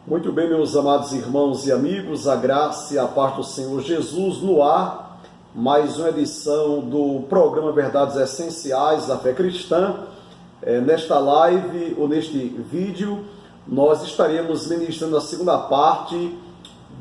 Muito bem, meus amados irmãos e amigos, a graça e a paz do Senhor Jesus no ar, mais uma edição do programa Verdades Essenciais da Fé Cristã. Nesta live ou neste vídeo, nós estaremos ministrando a segunda parte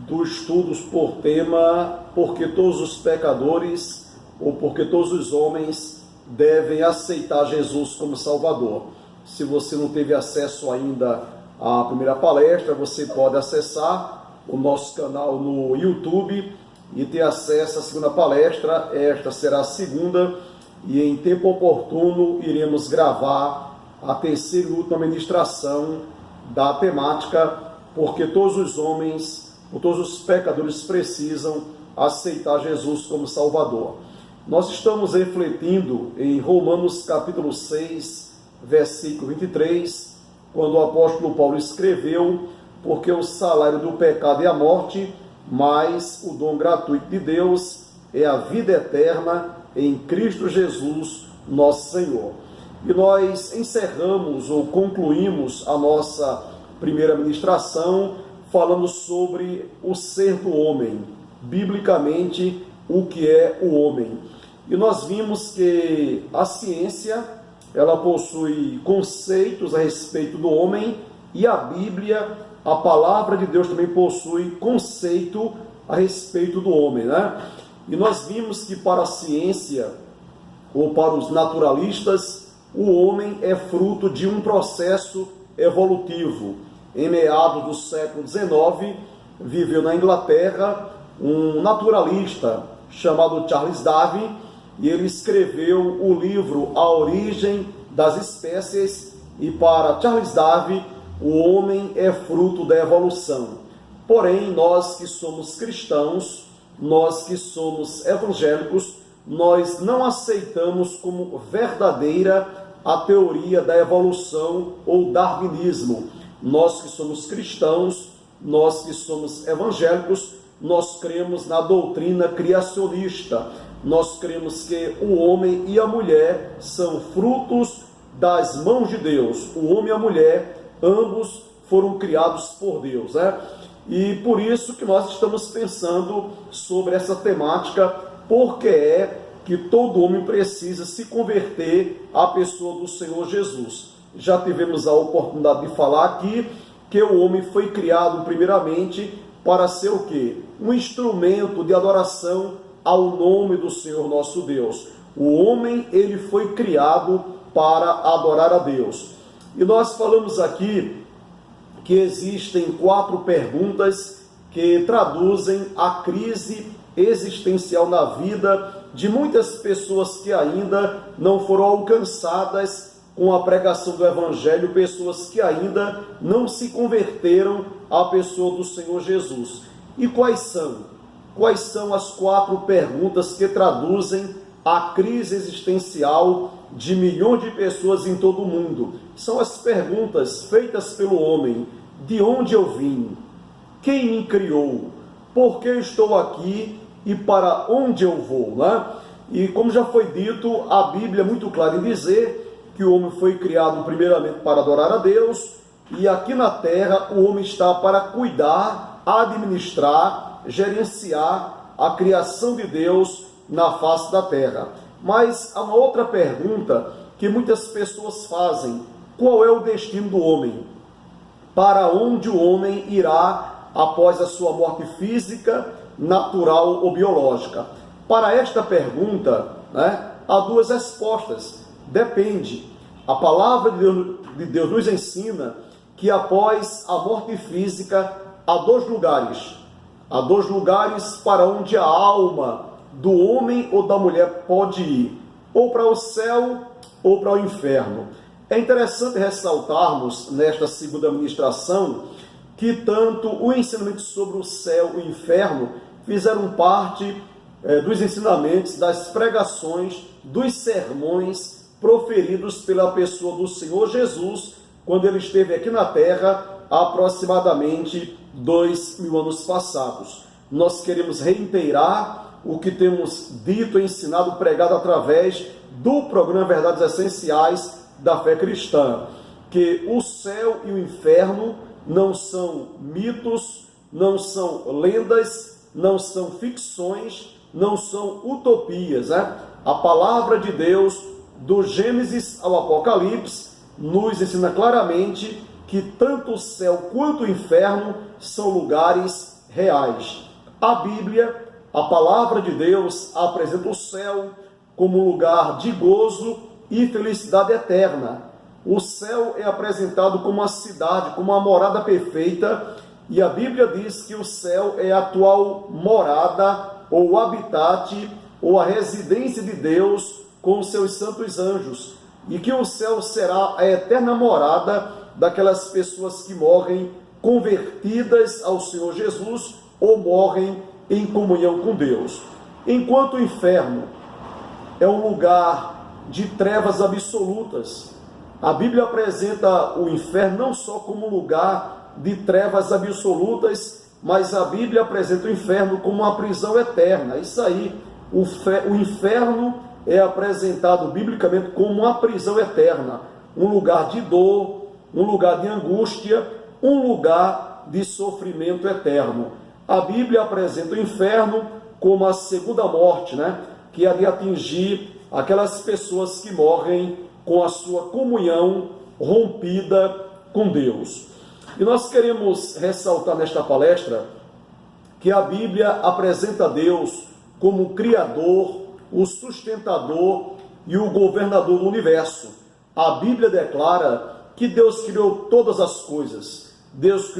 dos estudos por tema Porque todos os pecadores ou porque todos os homens devem aceitar Jesus como Salvador. Se você não teve acesso ainda a primeira palestra, você pode acessar o nosso canal no YouTube e ter acesso à segunda palestra. Esta será a segunda e em tempo oportuno iremos gravar a terceira e última ministração da temática Porque todos os homens, ou todos os pecadores precisam aceitar Jesus como Salvador. Nós estamos refletindo em Romanos capítulo 6, versículo 23, quando o apóstolo Paulo escreveu: porque o salário do pecado é a morte, mas o dom gratuito de Deus é a vida eterna em Cristo Jesus, nosso Senhor. E nós encerramos ou concluímos a nossa primeira ministração falando sobre o ser do homem, biblicamente o que é o homem. E nós vimos que a ciência ela possui conceitos a respeito do homem e a Bíblia, a palavra de Deus, também possui conceito a respeito do homem, né? E nós vimos que para a ciência ou para os naturalistas, o homem é fruto de um processo evolutivo. Em meados do século XIX, viveu na Inglaterra um naturalista chamado Charles Darwin, e ele escreveu o livro A Origem das Espécies, e para Charles Darwin, o homem é fruto da evolução. Porém, nós que somos cristãos, nós que somos evangélicos, nós não aceitamos como verdadeira a teoria da evolução ou darwinismo. Nós que somos cristãos, nós que somos evangélicos, nós cremos na doutrina criacionista. Nós cremos que o homem e a mulher são frutos das mãos de Deus. O homem e a mulher, ambos foram criados por Deus, né? E por isso que nós estamos pensando sobre essa temática, porque é que todo homem precisa se converter à pessoa do Senhor Jesus. Já tivemos a oportunidade de falar aqui que o homem foi criado primeiramente para ser o quê? Um instrumento de adoração ao nome do Senhor nosso Deus. O homem, ele foi criado para adorar a Deus. E nós falamos aqui que existem 4 perguntas que traduzem a crise existencial na vida de muitas pessoas que ainda não foram alcançadas com a pregação do Evangelho, pessoas que ainda não se converteram à pessoa do Senhor Jesus. E quais são? Quais são as 4 perguntas que traduzem a crise existencial de milhões de pessoas em todo o mundo? São as perguntas feitas pelo homem: de onde eu vim? Quem me criou? Por que estou aqui? E para onde eu vou? Né? E como já foi dito, a Bíblia é muito clara em dizer que o homem foi criado primeiramente para adorar a Deus, e aqui na terra o homem está para cuidar, administrar, gerenciar a criação de Deus na face da terra. Mas há uma outra pergunta que muitas pessoas fazem: qual é o destino do homem? Para onde o homem irá após a sua morte física, natural ou biológica? Para esta pergunta, há 2 respostas. Depende. A palavra de Deus nos ensina que após a morte física há 2 lugares. Há 2 lugares para onde a alma do homem ou da mulher pode ir: ou para o céu ou para o inferno. É interessante ressaltarmos nesta segunda ministração que tanto o ensinamento sobre o céu e o inferno fizeram parte dos ensinamentos, das pregações, dos sermões proferidos pela pessoa do Senhor Jesus quando ele esteve aqui na terra há aproximadamente 2000 anos passados. Nós queremos reiterar o que temos dito, ensinado, pregado através do programa Verdades Essenciais da Fé Cristã, que o céu e o inferno não são mitos, não são lendas, não são ficções, não são utopias, né? A palavra de Deus, do Gênesis ao Apocalipse, nos ensina claramente que tanto o céu quanto o inferno são lugares reais. A Bíblia, a palavra de Deus, apresenta o céu como lugar de gozo e felicidade eterna. O céu é apresentado como uma cidade, como uma morada perfeita, e a Bíblia diz que o céu é a atual morada, ou habitat, ou a residência de Deus com os seus santos anjos, e que o céu será a eterna morada daquelas pessoas que morrem convertidas ao Senhor Jesus ou morrem em comunhão com Deus. Enquanto o inferno é um lugar de trevas absolutas, a Bíblia apresenta o inferno não só como lugar de trevas absolutas, mas a Bíblia apresenta o inferno como uma prisão eterna. Isso aí, o inferno é apresentado biblicamente como uma prisão eterna, um lugar de dor, um lugar de angústia, um lugar de sofrimento eterno. A Bíblia apresenta o inferno como a segunda morte, né? Que é de atingir aquelas pessoas que morrem com a sua comunhão rompida com Deus. E nós queremos ressaltar nesta palestra que a Bíblia apresenta Deus como o Criador, o sustentador e o governador do universo. A Bíblia declara que Deus criou todas as coisas. Deus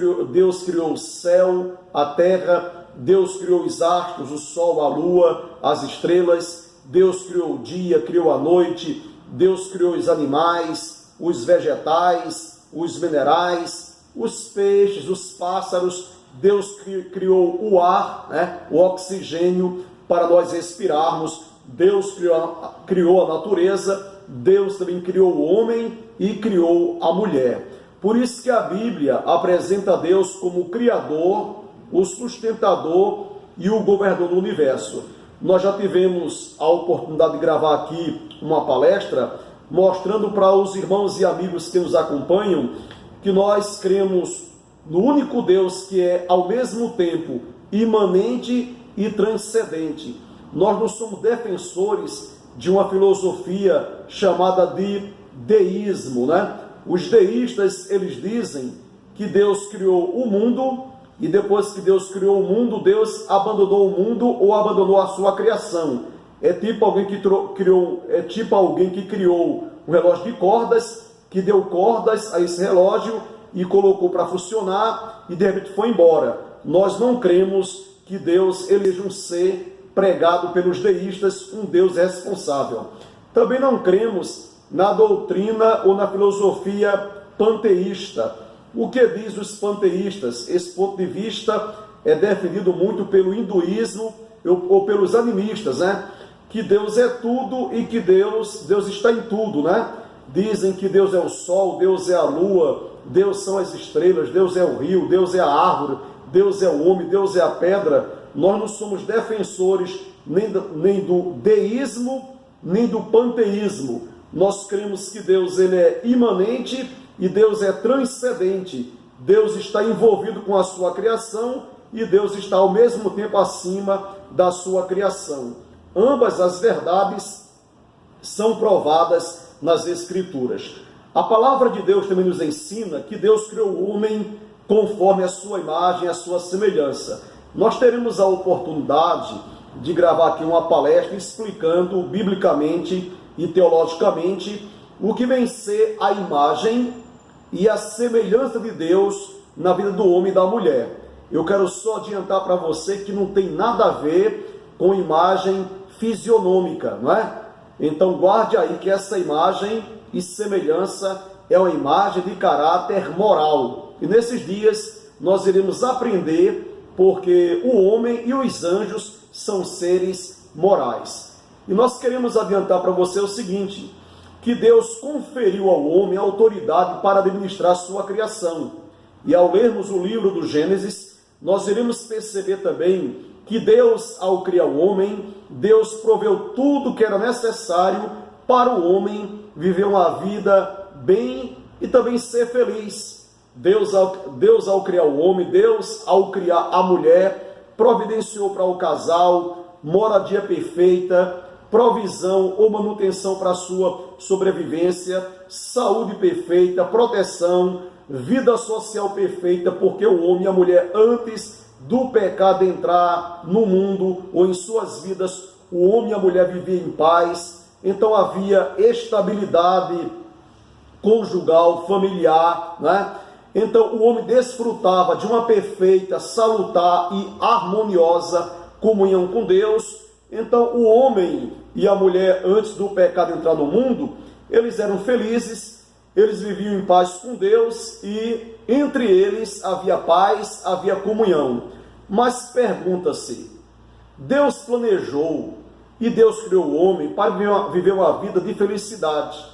criou o céu, a terra, Deus criou os astros, o sol, a lua, as estrelas, Deus criou o dia, criou a noite, Deus criou os animais, os vegetais, os minerais, os peixes, os pássaros. Deus criou o ar, né, o oxigênio para nós respirarmos. Deus criou a natureza, Deus também criou o homem e criou a mulher. Por isso que a Bíblia apresenta Deus como o Criador, o sustentador e o governador do universo. Nós já tivemos a oportunidade de gravar aqui uma palestra mostrando para os irmãos e amigos que nos acompanham que nós cremos no único Deus que é ao mesmo tempo imanente e transcendente. Nós não somos defensores de uma filosofia chamada de deísmo, né? Os deístas, eles dizem que Deus criou o mundo e depois que Deus criou o mundo, Deus abandonou o mundo ou abandonou a sua criação. É tipo alguém que criou um relógio de cordas, que deu cordas a esse relógio e colocou para funcionar e de repente foi embora. Nós não cremos que Deus eleja um ser pregado pelos deístas, um Deus responsável. Também não cremos na doutrina ou na filosofia panteísta. O que diz os panteístas? Esse ponto de vista é defendido muito pelo hinduísmo ou pelos animistas, né? Que Deus é tudo e que Deus está em tudo, né? Dizem que Deus é o sol, Deus é a lua, Deus são as estrelas, Deus é o rio, Deus é a árvore, Deus é o homem, Deus é a pedra. Nós não somos defensores nem do deísmo, nem do panteísmo. Nós cremos que Deus ele é imanente e Deus é transcendente. Deus está envolvido com a sua criação e Deus está ao mesmo tempo acima da sua criação. Ambas as verdades são provadas nas Escrituras. A palavra de Deus também nos ensina que Deus criou o homem conforme a sua imagem, a sua semelhança. Nós teremos a oportunidade de gravar aqui uma palestra explicando biblicamente e teologicamente o que vem ser a imagem e a semelhança de Deus na vida do homem e da mulher. Eu quero só adiantar para você que não tem nada a ver com imagem fisionômica, não é? Então guarde aí que essa imagem e semelhança é uma imagem de caráter moral. E nesses dias nós iremos aprender porque o homem e os anjos são seres morais. E nós queremos adiantar para você o seguinte, que Deus conferiu ao homem a autoridade para administrar sua criação. E ao lermos o livro do Gênesis, nós iremos perceber também que Deus, ao criar o homem, Deus proveu tudo que era necessário para o homem viver uma vida bem e também ser feliz. Deus ao criar o homem, Deus ao criar a mulher, providenciou para o casal moradia perfeita, provisão ou manutenção para a sua sobrevivência, saúde perfeita, proteção, vida social perfeita, porque o homem e a mulher, antes do pecado entrar no mundo ou em suas vidas, o homem e a mulher viviam em paz, então havia estabilidade conjugal, familiar, né? Então o homem desfrutava de uma perfeita, salutar e harmoniosa comunhão com Deus. Então o homem e a mulher, antes do pecado entrar no mundo, eles eram felizes, eles viviam em paz com Deus e entre eles havia paz, havia comunhão. Mas pergunta-se, Deus planejou e Deus criou o homem para viver uma vida de felicidade.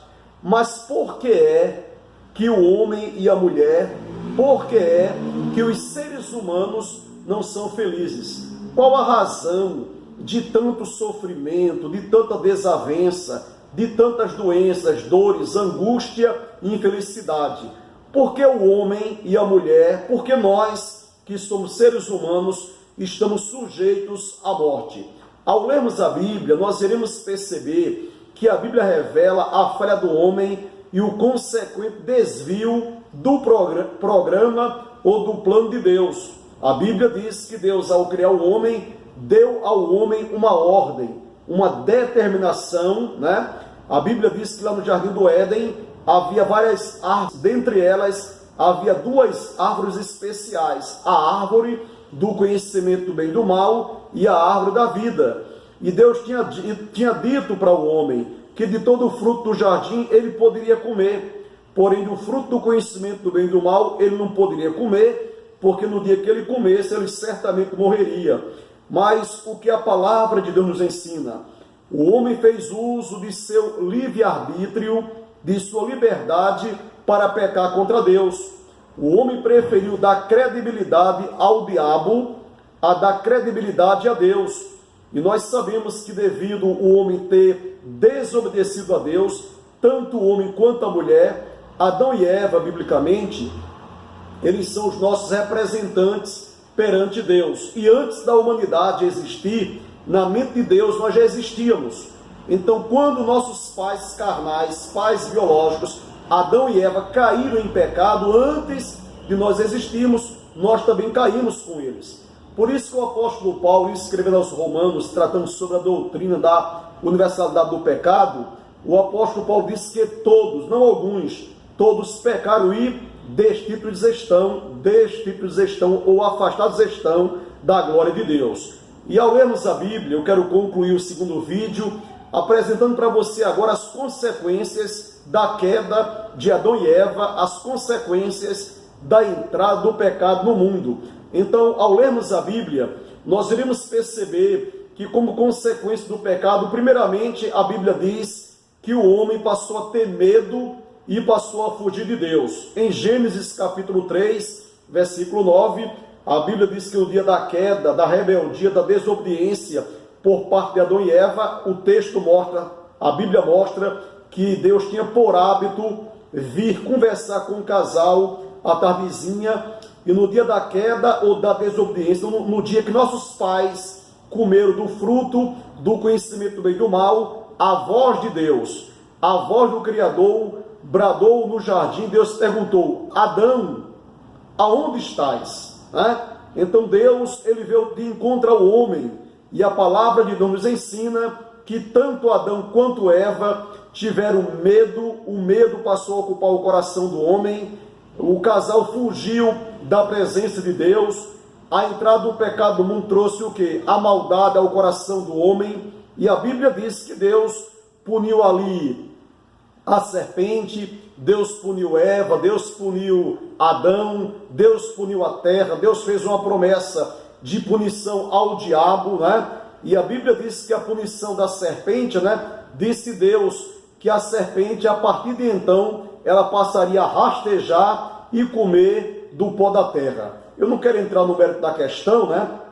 Mas por que é que o homem e a mulher, por que é que os seres humanos não são felizes? Qual a razão de tanto sofrimento, de tanta desavença, de tantas doenças, dores, angústia e infelicidade? Por que o homem e a mulher, por que nós, que somos seres humanos, estamos sujeitos à morte? Ao lermos a Bíblia, nós iremos perceber que a Bíblia revela a falha do homem e o consequente desvio do programa ou do plano de Deus. A Bíblia diz que Deus, ao criar o homem, deu ao homem uma ordem, uma determinação, né? A Bíblia diz que lá no Jardim do Éden havia várias árvores, dentre elas havia duas árvores especiais, a árvore do conhecimento do bem e do mal e a árvore da vida. E Deus tinha dito para o homem que de todo o fruto do jardim ele poderia comer, porém do fruto do conhecimento do bem e do mal ele não poderia comer, porque no dia que ele comesse ele certamente morreria. Mas o que a palavra de Deus nos ensina? O homem fez uso de seu livre-arbítrio, de sua liberdade para pecar contra Deus. O homem preferiu dar credibilidade ao diabo a dar credibilidade a Deus. E nós sabemos que devido o homem ter desobedecido a Deus, tanto o homem quanto a mulher, Adão e Eva, biblicamente, eles são os nossos representantes perante Deus. E antes da humanidade existir, na mente de Deus nós já existíamos. Então, quando nossos pais carnais, pais biológicos, Adão e Eva caíram em pecado, antes de nós existirmos, nós também caímos com eles. Por isso que o apóstolo Paulo, escrevendo aos Romanos, tratando sobre a doutrina da universalidade do pecado, o apóstolo Paulo diz que todos, não alguns, todos pecaram e destituídos estão ou afastados estão da glória de Deus. E ao lermos a Bíblia, eu quero concluir o segundo vídeo, apresentando para você agora as consequências da queda de Adão e Eva, as consequências da entrada do pecado no mundo. Então, ao lermos a Bíblia, nós iremos perceber que, como consequência do pecado, primeiramente, a Bíblia diz que o homem passou a ter medo e passou a fugir de Deus. Em Gênesis capítulo 3, versículo 9, a Bíblia diz que no dia da queda, da rebeldia, da desobediência por parte de Adão e Eva, o texto mostra, a Bíblia mostra que Deus tinha por hábito vir conversar com o casal à tardezinha. E no dia da queda ou da desobediência, no dia que nossos pais comeram do fruto do conhecimento do bem e do mal, a voz de Deus, a voz do Criador, bradou no jardim. Deus perguntou: Adão, aonde estás? Então Deus, ele veio de encontro ao homem, e a palavra de Deus nos ensina que tanto Adão quanto Eva tiveram medo, o medo passou a ocupar o coração do homem, o casal fugiu da presença de Deus, a entrada do pecado do mundo trouxe o quê? A maldade ao coração do homem, e a Bíblia diz que Deus puniu ali a serpente, Deus puniu Eva, Deus puniu Adão, Deus puniu a terra, Deus fez uma promessa de punição ao diabo, E a Bíblia diz que a punição da serpente, disse Deus que a serpente, a partir de então, ela passaria a rastejar e comer do pó da terra. Eu não quero entrar no mérito da questão,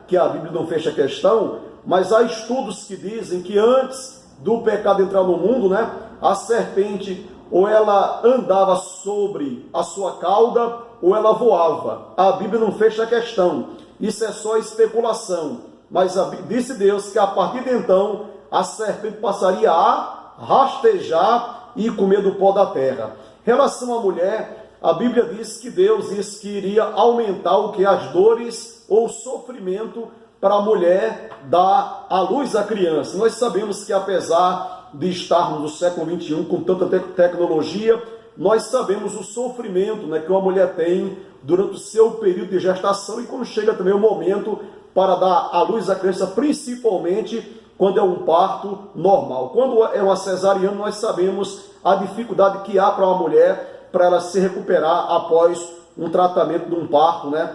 que a Bíblia não fecha a questão, mas há estudos que dizem que antes do pecado entrar no mundo, a serpente ou ela andava sobre a sua cauda, ou ela voava. A Bíblia não fecha a questão. Isso é só especulação. Mas disse Deus que a partir de então a serpente passaria a rastejar e comer do pó da terra. Em relação à mulher, a Bíblia diz que Deus disse que iria aumentar o que? As dores ou sofrimento para a mulher dar à luz à criança. Nós sabemos que apesar de estarmos no século XXI com tanta tecnologia, nós sabemos o sofrimento, né, que uma mulher tem durante o seu período de gestação e quando chega também o momento para dar à luz à criança, principalmente quando é um parto normal. Quando é uma cesariana, nós sabemos a dificuldade que há para uma mulher para ela se recuperar após um tratamento de um parto, né,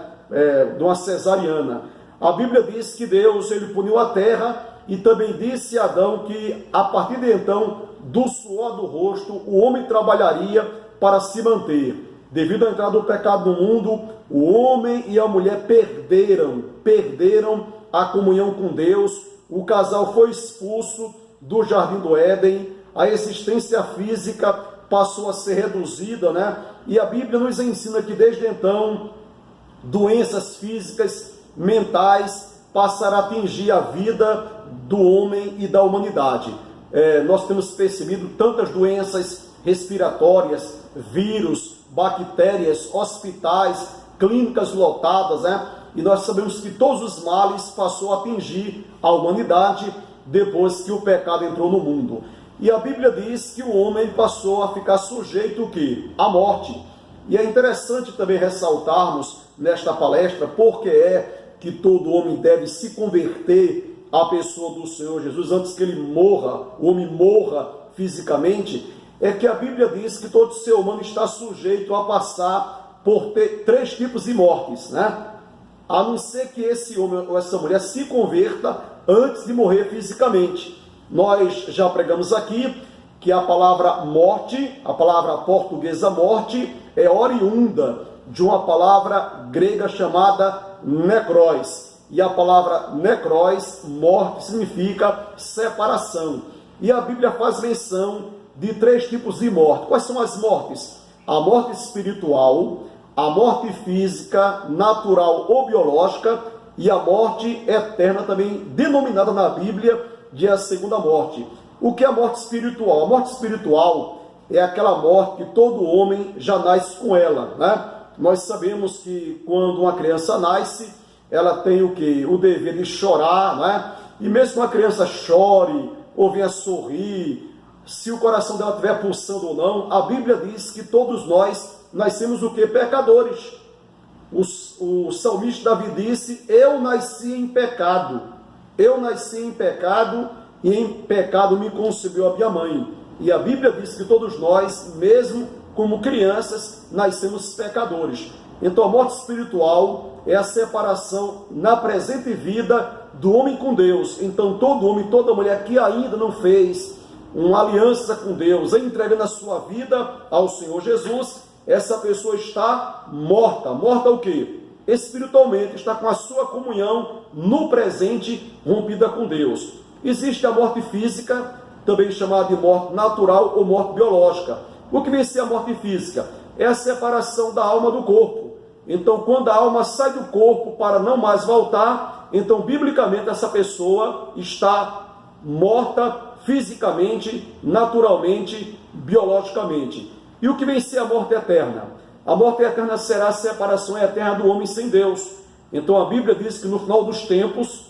de uma cesariana. A Bíblia diz que Deus ele puniu a terra e também disse a Adão que a partir de então, do suor do rosto, o homem trabalharia para se manter. Devido à entrada do pecado no mundo, o homem e a mulher perderam a comunhão com Deus, o casal foi expulso do Jardim do Éden, a existência física passou a ser reduzida, né? E a Bíblia nos ensina que desde então, doenças físicas, mentais, passaram a atingir a vida do homem e da humanidade. Nós temos percebido tantas doenças respiratórias, vírus, bactérias, hospitais, clínicas lotadas, né? E nós sabemos que todos os males passou a atingir a humanidade depois que o pecado entrou no mundo. E a Bíblia diz que o homem passou a ficar sujeito o quê? À morte. E é interessante também ressaltarmos nesta palestra porque é que todo homem deve se converter à pessoa do Senhor Jesus antes que ele morra, o homem morra fisicamente, é que a Bíblia diz que todo ser humano está sujeito a passar por três tipos de mortes, né? A não ser que esse homem ou essa mulher se converta antes de morrer fisicamente. Nós já pregamos aqui que a palavra morte, a palavra portuguesa morte, é oriunda de uma palavra grega chamada necróis. E a palavra necróis, morte, significa separação. E a Bíblia faz menção de três tipos de morte. Quais são as mortes? A morte espiritual, a morte física, natural ou biológica, e a morte eterna, também denominada na Bíblia de a segunda morte. O que é a morte espiritual? A morte espiritual é aquela morte que todo homem já nasce com ela, né? Nós sabemos que quando uma criança nasce, ela tem o quê? O dever de chorar, né? E mesmo que uma criança chore ou venha sorrir, se o coração dela estiver pulsando ou não, a Bíblia diz que todos nós nascemos o quê? Pecadores. O salmista Davi disse: eu nasci em pecado. Eu nasci em pecado e em pecado me concebeu a minha mãe. E a Bíblia diz que todos nós, mesmo como crianças, nascemos pecadores. Então a morte espiritual é a separação na presente vida do homem com Deus. Então todo homem, toda mulher que ainda não fez uma aliança com Deus, entregando a sua vida ao Senhor Jesus, essa pessoa está morta. Morta o quê? Espiritualmente, está com a sua comunhão no presente rompida com Deus. Existe a morte física, também chamada de morte natural ou morte biológica. O que vem ser a morte física? É a separação da alma do corpo. Então, quando a alma sai do corpo para não mais voltar, então, biblicamente, essa pessoa está morta fisicamente, naturalmente, biologicamente. E o que vem ser a morte eterna? A morte eterna será a separação eterna do homem sem Deus. Então, a Bíblia diz que no final dos tempos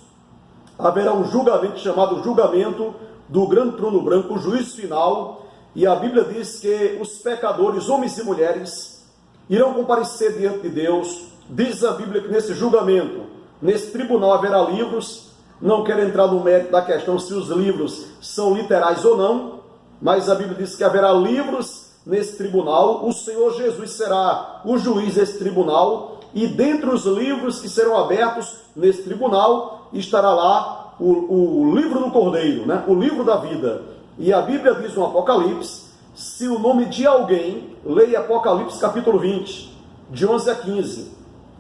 haverá um julgamento chamado julgamento do grande trono branco, o juízo final. E a Bíblia diz que os pecadores, homens e mulheres, irão comparecer diante de Deus. Diz a Bíblia que nesse julgamento, nesse tribunal haverá livros. Não quero entrar no mérito da questão se os livros são literais ou não, mas a Bíblia diz que haverá livros nesse tribunal. O Senhor Jesus será o juiz desse tribunal, e dentre os livros que serão abertos nesse tribunal estará lá o livro do Cordeiro, né? O livro da vida. E a Bíblia diz no Apocalipse, se o nome de alguém, leia Apocalipse capítulo 20, de 11 a 15.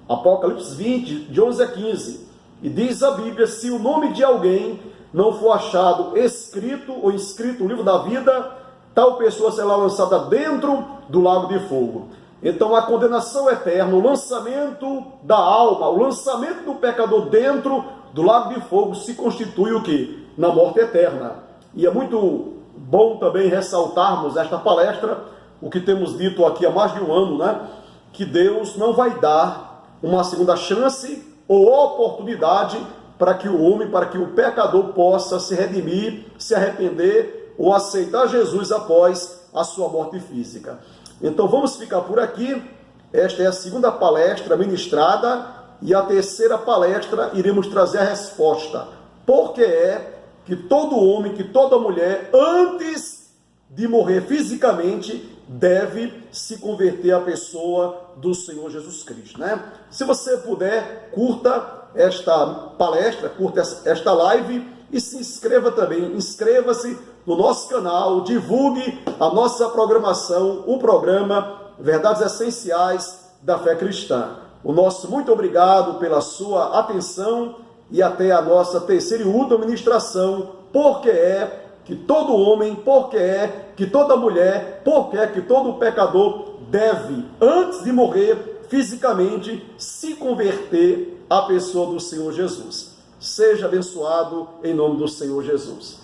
Apocalipse 20, de 11 a 15. E diz a Bíblia, se o nome de alguém não for achado escrito ou inscrito no livro da vida, tal pessoa será lançada dentro do lago de fogo. Então a condenação eterna, o lançamento da alma, o lançamento do pecador dentro do lago de fogo se constitui o quê? Na morte eterna. E é muito bom também ressaltarmos esta palestra, o que temos dito aqui há mais de um ano, né? Que Deus não vai dar uma segunda chance ou oportunidade para que o homem, para que o pecador possa se redimir, se arrepender ou aceitar Jesus após a sua morte física. Então vamos ficar por aqui. Esta é a segunda palestra ministrada e a terceira palestra iremos trazer a resposta. Por que é que todo homem, que toda mulher, antes de morrer fisicamente, deve se converter à pessoa do Senhor Jesus Cristo, né? Se você puder, curta esta palestra, curta esta live e se inscreva também. Inscreva-se no nosso canal, divulgue a nossa programação, o programa Verdades Essenciais da Fé Cristã. O nosso muito obrigado pela sua atenção e até a nossa terceira e última ministração, porque é que todo homem, porque é que toda mulher, porque é que todo pecador deve, antes de morrer fisicamente, se converter à pessoa do Senhor Jesus. Seja abençoado em nome do Senhor Jesus.